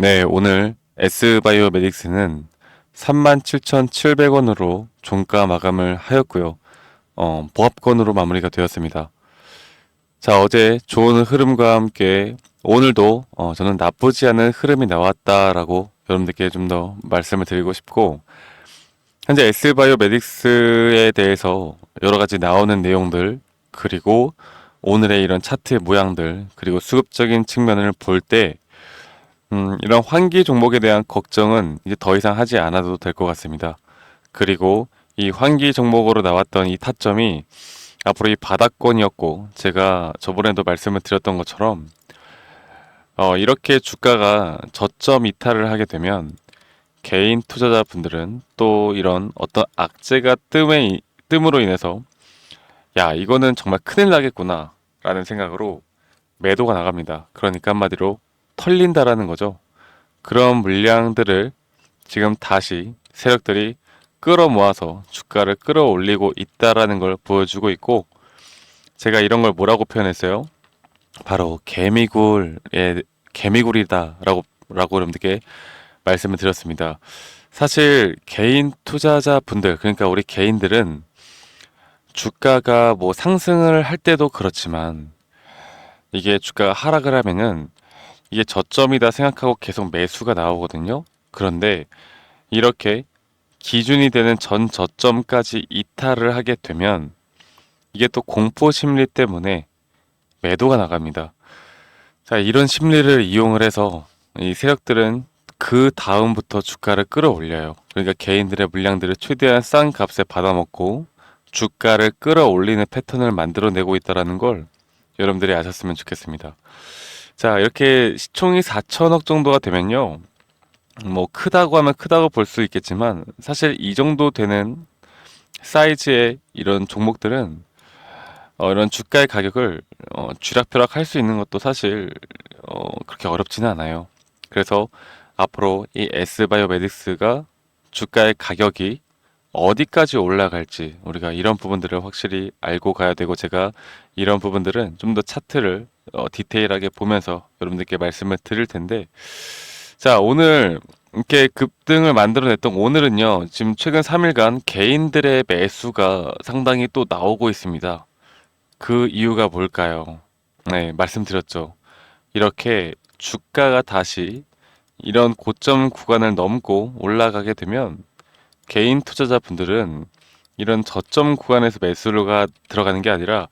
네, 오늘 S바이오메딕스는 37,700원으로 종가 마감을 하였고요. 보합권으로 마무리가 되었습니다. 자, 어제 좋은 흐름과 함께 오늘도 저는 나쁘지 않은 흐름이 나왔다라고 여러분들께 좀 더 말씀을 드리고 싶고, 현재 S바이오메딕스에 대해서 여러 가지 나오는 내용들, 그리고 오늘의 이런 차트의 모양들, 그리고 수급적인 측면을 볼때 이런 환기 종목에 대한 걱정은 이제 더 이상 하지 않아도 될 것 같습니다. 그리고 이 환기 종목으로 나왔던 이 타점이 앞으로 이 바닥권이었고, 제가 저번에도 말씀을 드렸던 것처럼 이렇게 주가가 저점 이탈을 하게 되면 개인 투자자분들은 또 이런 어떤 악재가 뜸으로 인해서 야, 이거는 정말 큰일 나겠구나 라는 생각으로 매도가 나갑니다. 그러니까 한마디로 털린다라는 거죠. 그런 물량들을 지금 다시 세력들이 끌어모아서 주가를 끌어올리고 있다라는 걸 보여주고 있고, 제가 이런 걸 뭐라고 표현했어요? 바로 개미굴이다라고 여러분들께 말씀을 드렸습니다. 사실 개인 투자자분들, 그러니까 우리 개인들은 주가가 뭐 상승을 할 때도 그렇지만 이게 주가가 하락을 하면은 이게 저점이다 생각하고 계속 매수가 나오거든요. 그런데 이렇게 기준이 되는 전 저점까지 이탈을 하게 되면 이게 또 공포 심리 때문에 매도가 나갑니다. 자, 이런 심리를 이용을 해서 이 세력들은 그 다음부터 주가를 끌어올려요. 그러니까 개인들의 물량들을 최대한 싼 값에 받아먹고 주가를 끌어올리는 패턴을 만들어내고 있다는 걸 여러분들이 아셨으면 좋겠습니다. 자, 이렇게 시총이 4천억 정도가 되면요. 뭐 크다고 하면 크다고 볼 수 있겠지만 사실 이 정도 되는 사이즈의 이런 종목들은 이런 주가의 가격을 쥐락펴락 할 수 있는 것도 사실 그렇게 어렵지는 않아요. 그래서 앞으로 이 S바이오메딕스가 주가의 가격이 어디까지 올라갈지 우리가 이런 부분들을 확실히 알고 가야 되고, 제가 이런 부분들은 좀 더 차트를 디테일하게 보면서 여러분들께 말씀을 드릴 텐데, 자, 오늘 이렇게 급등을 만들어냈던 오늘은요, 지금 최근 3일간 개인들의 매수가 상당히 또 나오고 있습니다. 그 이유가 뭘까요? 네, 말씀드렸죠. 이렇게 주가가 다시 이런 고점 구간을 넘고 올라가게 되면 개인 투자자분들은 이런 저점 구간에서 매수가 들어가는 게 아니라,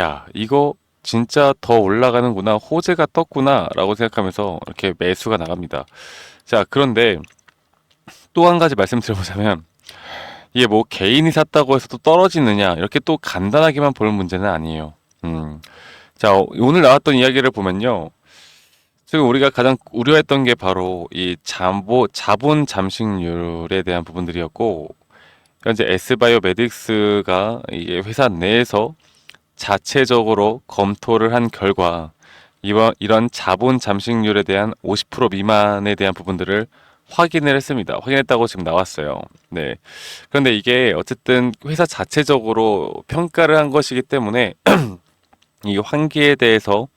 야, 이거 진짜 더 올라가는구나, 호재가 떴구나 라고 생각하면서 이렇게 매수가 나갑니다. 자, 그런데 또 한 가지 말씀드려보자면, 이게 뭐 개인이 샀다고 해서 또 떨어지느냐, 이렇게 또 간단하게만 보는 문제는 아니에요. 자, 오늘 나왔던 이야기를 보면요. 지금 우리가 가장 우려했던 게 바로 이 자본 잠식률에 대한 부분들이었고, 현재 S바이오메딕스가 이게 회사 내에서 자체적으로 검토를 한 결과 이런 자본 잠식률에 대한 50% 미만에 대한 부분들을 확인을 했습니다. 확인했다고 지금 나왔어요. 네. 그런데 이게 어쨌든 회사 자체적으로 평가를 한 것이기 때문에 이 환기에 대해서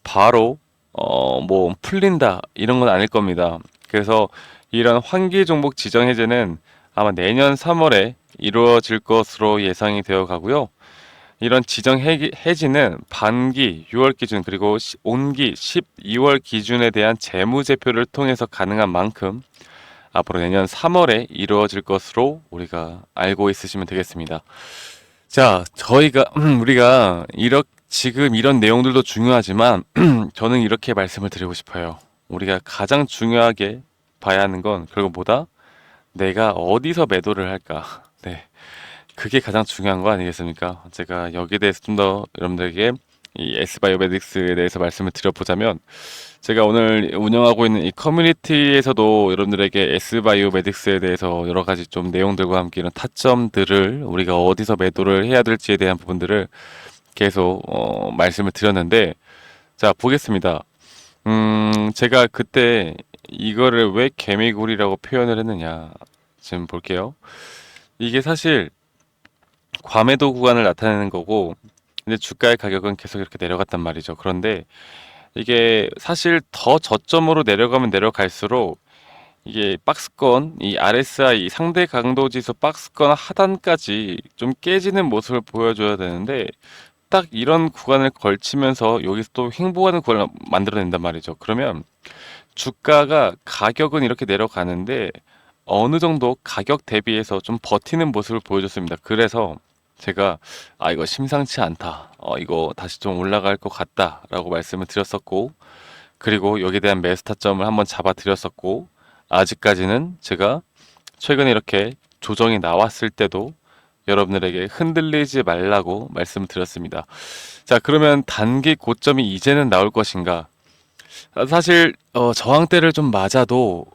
바로 뭐 풀린다 이런 건 아닐 겁니다. 그래서 이런 환기 종목 지정 해제는 아마 내년 3월에 이루어질 것으로 예상이 되어 가고요. 이런 지정 해지는 반기 6월 기준, 그리고 온기 12월 기준에 대한 재무제표를 통해서 가능한 만큼 앞으로 내년 3월에 이루어질 것으로 우리가 알고 있으시면 되겠습니다. 자, 우리가 지금 이런 내용들도 중요하지만 저는 이렇게 말씀을 드리고 싶어요. 우리가 가장 중요하게 봐야 하는 건 결국 뭐다? 내가 어디서 매도를 할까? 네. 그게 가장 중요한 거 아니겠습니까? 제가 여기에 대해서 좀 더 여러분들에게 이 S바이오메딕스에 대해서 말씀을 드려보자면, 제가 오늘 운영하고 있는 이 커뮤니티에서도 여러분들에게 S바이오메딕스에 대해서 여러 가지 좀 내용들과 함께 이런 타점들을 우리가 어디서 매도를 해야 될지에 대한 부분들을 계속 말씀을 드렸는데, 자, 보겠습니다. 제가 그때 이거를 왜 개미굴이라고 표현을 했느냐. 지금 볼게요. 이게 사실 과매도 구간을 나타내는 거고, 근데 주가의 가격은 계속 이렇게 내려갔단 말이죠. 그런데 이게 사실 더 저점으로 내려가면 내려갈수록 이게 박스권, 이 RSI, 이 상대 강도 지수 박스권 하단까지 좀 깨지는 모습을 보여줘야 되는데 딱 이런 구간을 걸치면서 여기서 또 횡보하는 구간을 만들어낸단 말이죠. 그러면 주가가 가격은 이렇게 내려가는데 어느 정도 가격 대비해서 좀 버티는 모습을 보여줬습니다. 그래서 제가 이거 심상치 않다. 이거 다시 좀 올라갈 것 같다라고 말씀을 드렸었고 그리고 여기에 대한 매수 타점을 한번 잡아 드렸었고 아직까지는 제가 최근에 이렇게 조정이 나왔을 때도 여러분들에게 흔들리지 말라고 말씀을 드렸습니다. 자, 그러면 단기 고점이 이제는 나올 것인가? 사실 저항대를 좀 맞아도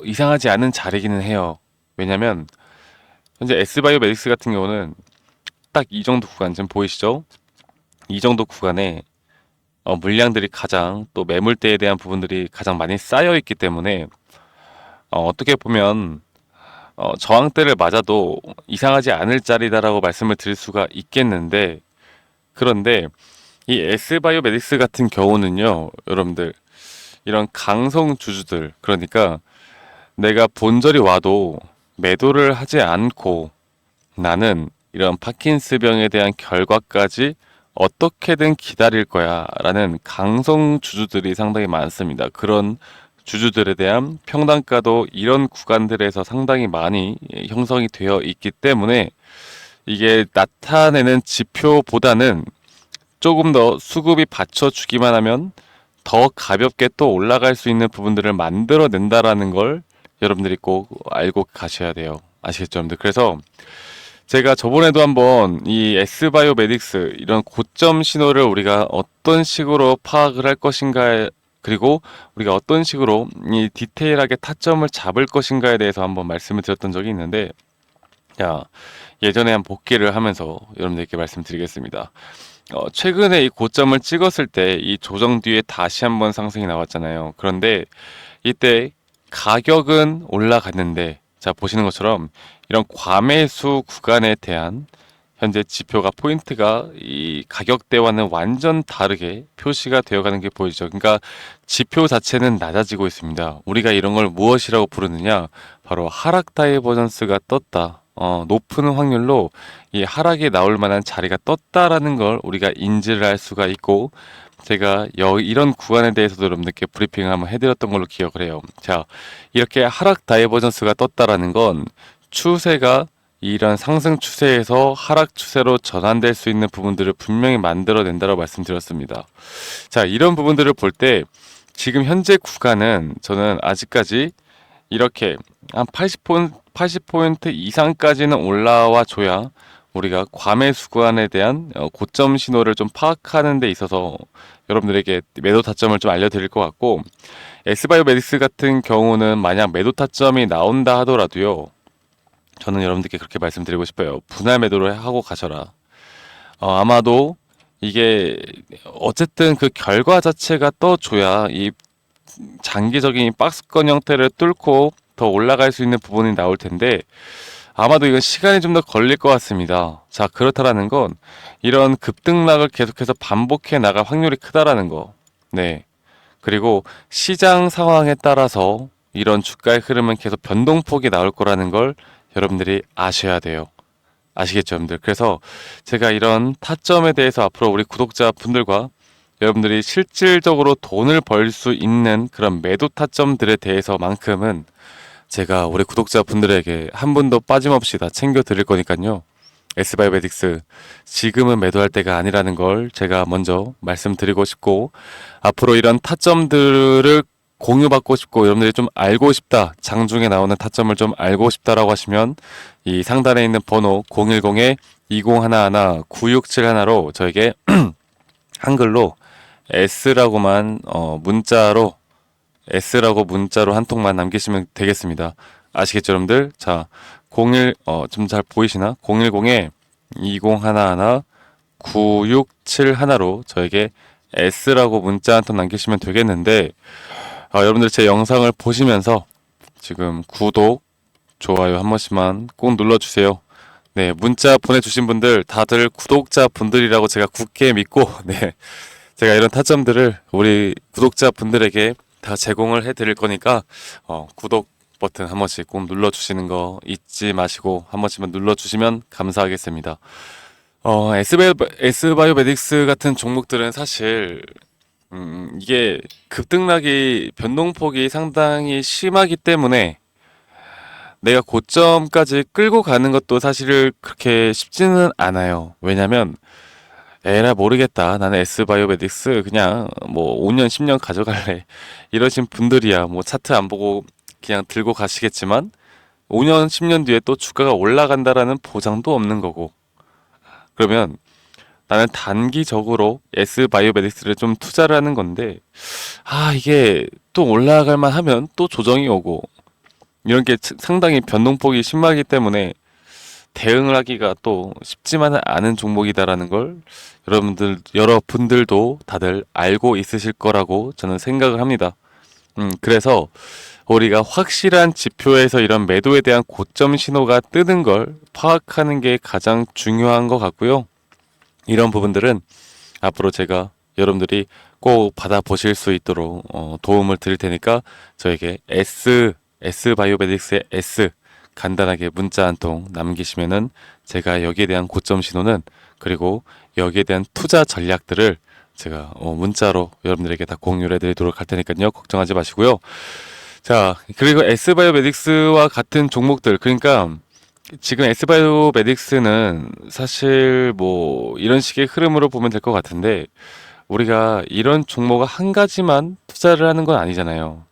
이상하지 않은 자리기는 해요. 왜냐면 현재 S바이오메딕스 같은 경우는 딱 이 정도 구간 지금 보이시죠? 이 정도 구간에 물량들이 가장 또 매물대에 대한 부분들이 가장 많이 쌓여 있기 때문에 어떻게 보면 저항대를 맞아도 이상하지 않을 자리다라고 말씀을 드릴 수가 있겠는데 그런데 이 S바이오메딕스 같은 경우는요, 여러분들 이런 강성 주주들 그러니까 내가 본절이 와도 매도를 하지 않고 나는 이런 파킨스병에 대한 결과까지 어떻게든 기다릴 거야 라는 강성 주주들이 상당히 많습니다. 그런 주주들에 대한 평단가도 이런 구간들에서 상당히 많이 형성이 되어 있기 때문에 이게 나타내는 지표보다는 조금 더 수급이 받쳐주기만 하면 더 가볍게 또 올라갈 수 있는 부분들을 만들어낸다라는 걸 여러분들이 꼭 알고 가셔야 돼요. 아시겠죠, 여러분들? 그래서 제가 저번에도 한번 이 S바이오메딕스 이런 고점 신호를 우리가 어떤 식으로 파악을 할 것인가 그리고 우리가 어떤 식으로 이 디테일하게 타점을 잡을 것인가에 대해서 한번 말씀을 드렸던 적이 있는데 자, 예전에 한 복귀를 하면서 여러분들께 말씀드리겠습니다. 최근에 이 고점을 찍었을 때 이 조정 뒤에 다시 한번 상승이 나왔잖아요. 그런데 이때 가격은 올라갔는데 자 보시는 것처럼 이런 과매수 구간에 대한 현재 지표가 포인트가 이 가격대와는 완전 다르게 표시가 되어가는 게 보이죠. 그러니까 지표 자체는 낮아지고 있습니다. 우리가 이런 걸 무엇이라고 부르느냐? 바로 하락 다이버전스가 떴다. 높은 확률로 이 하락이 나올 만한 자리가 떴다라는 걸 우리가 인지를 할 수가 있고 제가 이런 구간에 대해서도 여러분들께 브리핑을 한번 해드렸던 걸로 기억을 해요. 자, 이렇게 하락 다이버전스가 떴다라는 건 추세가 이런 상승 추세에서 하락 추세로 전환될 수 있는 부분들을 분명히 만들어낸다고 말씀드렸습니다. 자, 이런 부분들을 볼 때 지금 현재 구간은 저는 아직까지 이렇게 한 80포인트 이상까지는 올라와 줘야 우리가 과매수 구간에 대한 고점 신호를 좀 파악하는 데 있어서 여러분들에게 매도 타점을 좀 알려드릴 것 같고 S바이오메딕스 같은 경우는 만약 매도 타점이 나온다 하더라도요 저는 여러분들께 그렇게 말씀드리고 싶어요. 분할 매도를 하고 가셔라. 아마도 이게 어쨌든 그 결과 자체가 떠줘야 이 장기적인 박스권 형태를 뚫고 더 올라갈 수 있는 부분이 나올 텐데 아마도 이건 시간이 좀 더 걸릴 것 같습니다. 자, 그렇다라는 건 이런 급등락을 계속해서 반복해 나갈 확률이 크다라는 거. 네. 그리고 시장 상황에 따라서 이런 주가의 흐름은 계속 변동폭이 나올 거라는 걸 여러분들이 아셔야 돼요. 아시겠죠, 여러분들? 그래서 제가 이런 타점에 대해서 앞으로 우리 구독자분들과 여러분들이 실질적으로 돈을 벌 수 있는 그런 매도 타점들에 대해서만큼은 제가 우리 구독자분들에게 한 분도 빠짐없이 다 챙겨 드릴 거니까요. S바이오메딕스 지금은 매도할 때가 아니라는 걸 제가 먼저 말씀드리고 싶고 앞으로 이런 타점들을 공유받고 싶고 여러분들이 좀 알고 싶다 장중에 나오는 타점을 좀 알고 싶다라고 하시면 이 상단에 있는 번호 010-2011-9671로 저에게 한글로 S라고만 문자로 S라고 문자로 한 통만 남기시면 되겠습니다. 아시겠죠, 여러분들? 자, 좀 잘 보이시나? 010-2011-9671로 저에게 S라고 문자 한 통 남기시면 되겠는데, 여러분들 제 영상을 보시면서 지금 구독, 좋아요 한 번씩만 꼭 눌러주세요. 네, 문자 보내주신 분들 다들 구독자 분들이라고 제가 굳게 믿고, 네, 제가 이런 타점들을 우리 구독자분들에게 다 제공을 해드릴 거니까 구독 버튼 한 번씩 꼭 눌러주시는 거 잊지 마시고 한 번씩만 눌러주시면 감사하겠습니다. S바이오메딕스 같은 종목들은 사실 이게 급등락이 변동폭이 상당히 심하기 때문에 내가 고점까지 끌고 가는 것도 사실 그렇게 쉽지는 않아요. 왜냐면 에라 모르겠다. 나는 S바이오메딕스 그냥 뭐 5년 10년 가져갈래. 이러신 분들이야 뭐 차트 안 보고 그냥 들고 가시겠지만 5년 10년 뒤에 또 주가가 올라간다라는 보장도 없는 거고, 그러면 나는 단기적으로 S바이오메딕스를 좀 투자를 하는 건데, 이게 또 올라갈 만 하면 또 조정이 오고 이런 게 상당히 변동폭이 심하기 때문에 대응을 하기가 또 쉽지만은 않은 종목이다라는 걸 여러분들도 다들 알고 있으실 거라고 저는 생각을 합니다. 그래서 우리가 확실한 지표에서 이런 매도에 대한 고점 신호가 뜨는 걸 파악하는 게 가장 중요한 것 같고요. 이런 부분들은 앞으로 제가 여러분들이 꼭 받아보실 수 있도록 도움을 드릴 테니까 저에게 S바이오메딕스의 S 간단하게 문자 한 통 남기시면은 제가 여기에 대한 고점 신호는, 그리고 여기에 대한 투자 전략들을 제가 문자로 여러분들에게 다 공유를 해드리도록 할 테니까요. 걱정하지 마시고요. 자, 그리고 S바이오메딕스와 같은 종목들, 그러니까 지금 S바이오메딕스는 사실 뭐 이런 식의 흐름으로 보면 될 것 같은데, 우리가 이런 종목을 한 가지만 투자를 하는 건 아니잖아요.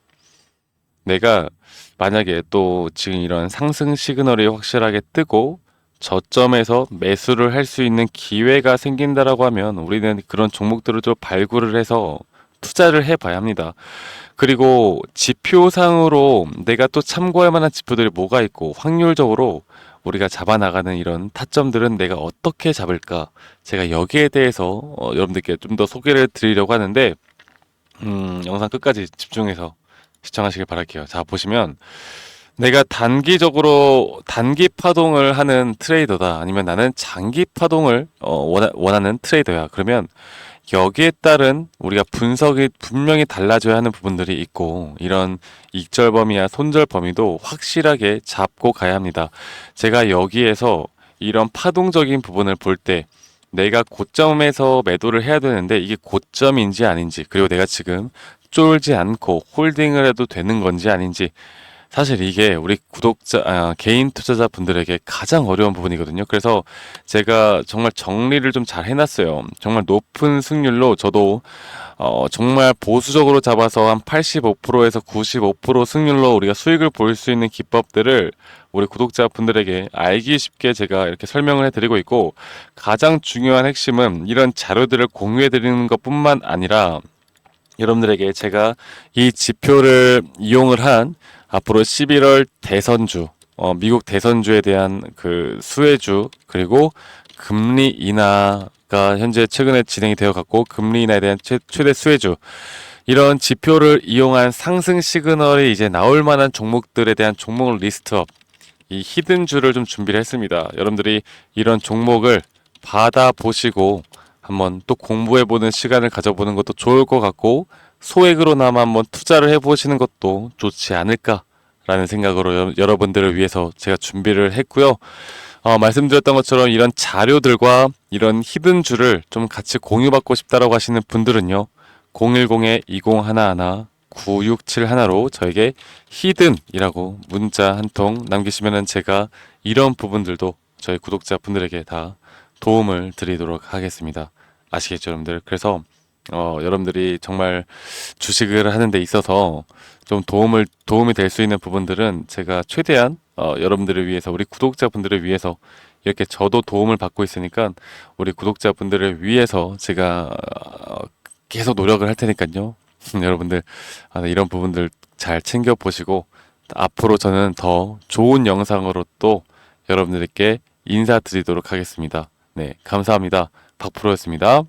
내가 만약에 또 지금 이런 상승 시그널이 확실하게 뜨고 저점에서 매수를 할 수 있는 기회가 생긴다라고 하면 우리는 그런 종목들을 좀 발굴을 해서 투자를 해봐야 합니다. 그리고 지표상으로 내가 또 참고할 만한 지표들이 뭐가 있고, 확률적으로 우리가 잡아나가는 이런 타점들은 내가 어떻게 잡을까, 제가 여기에 대해서 여러분들께 좀 더 소개를 드리려고 하는데, 영상 끝까지 집중해서 시청하시길 바랄게요. 자, 보시면 내가 단기적으로 단기 파동을 하는 트레이더다, 아니면 나는 장기 파동을 원하는 트레이더야. 그러면 여기에 따른 우리가 분석이 분명히 달라져야 하는 부분들이 있고, 이런 익절 범위와 손절 범위도 확실하게 잡고 가야 합니다. 제가 여기에서 이런 파동적인 부분을 볼 때 내가 고점에서 매도를 해야 되는데 이게 고점인지 아닌지, 그리고 내가 지금 쫄지 않고 홀딩을 해도 되는 건지 아닌지, 사실 이게 우리 개인 투자자 분들에게 가장 어려운 부분이거든요. 그래서 제가 정말 정리를 좀 잘 해놨어요. 정말 높은 승률로 저도 정말 보수적으로 잡아서 한 85%에서 95% 승률로 우리가 수익을 볼 수 있는 기법들을 우리 구독자분들에게 알기 쉽게 제가 이렇게 설명을 해드리고 있고, 가장 중요한 핵심은 이런 자료들을 공유해드리는 것뿐만 아니라 여러분들에게 제가 이 지표를 이용을 한 앞으로 11월 대선주, 미국 대선주에 대한 그 수혜주, 그리고 금리 인하가 현재 최근에 진행이 되어 갔고, 금리 인하에 대한 최대 수혜주, 이런 지표를 이용한 상승 시그널이 이제 나올 만한 종목들에 대한 종목 리스트업, 이 히든주를 좀 준비를 했습니다. 여러분들이 이런 종목을 받아보시고 한번 또 공부해보는 시간을 가져보는 것도 좋을 것 같고, 소액으로나마 한번 투자를 해보시는 것도 좋지 않을까라는 생각으로 여러분들을 위해서 제가 준비를 했고요. 말씀드렸던 것처럼 이런 자료들과 이런 히든주를 좀 같이 공유받고 싶다라고 하시는 분들은요, 010-2011-9671로 저에게 히든이라고 문자 한 통 남기시면은 제가 이런 부분들도 저희 구독자분들에게 다 도움을 드리도록 하겠습니다. 아시겠죠, 여러분들? 그래서 여러분들이 정말 주식을 하는 데 있어서 좀 도움이 될 수 있는 부분들은 제가 최대한 여러분들을 위해서, 우리 구독자분들을 위해서, 이렇게 저도 도움을 받고 있으니까 우리 구독자분들을 위해서 제가 계속 노력을 할 테니까요. 여러분들 이런 부분들 잘 챙겨 보시고, 앞으로 저는 더 좋은 영상으로 또 여러분들께 인사드리도록 하겠습니다. 네, 감사합니다. 박프로였습니다.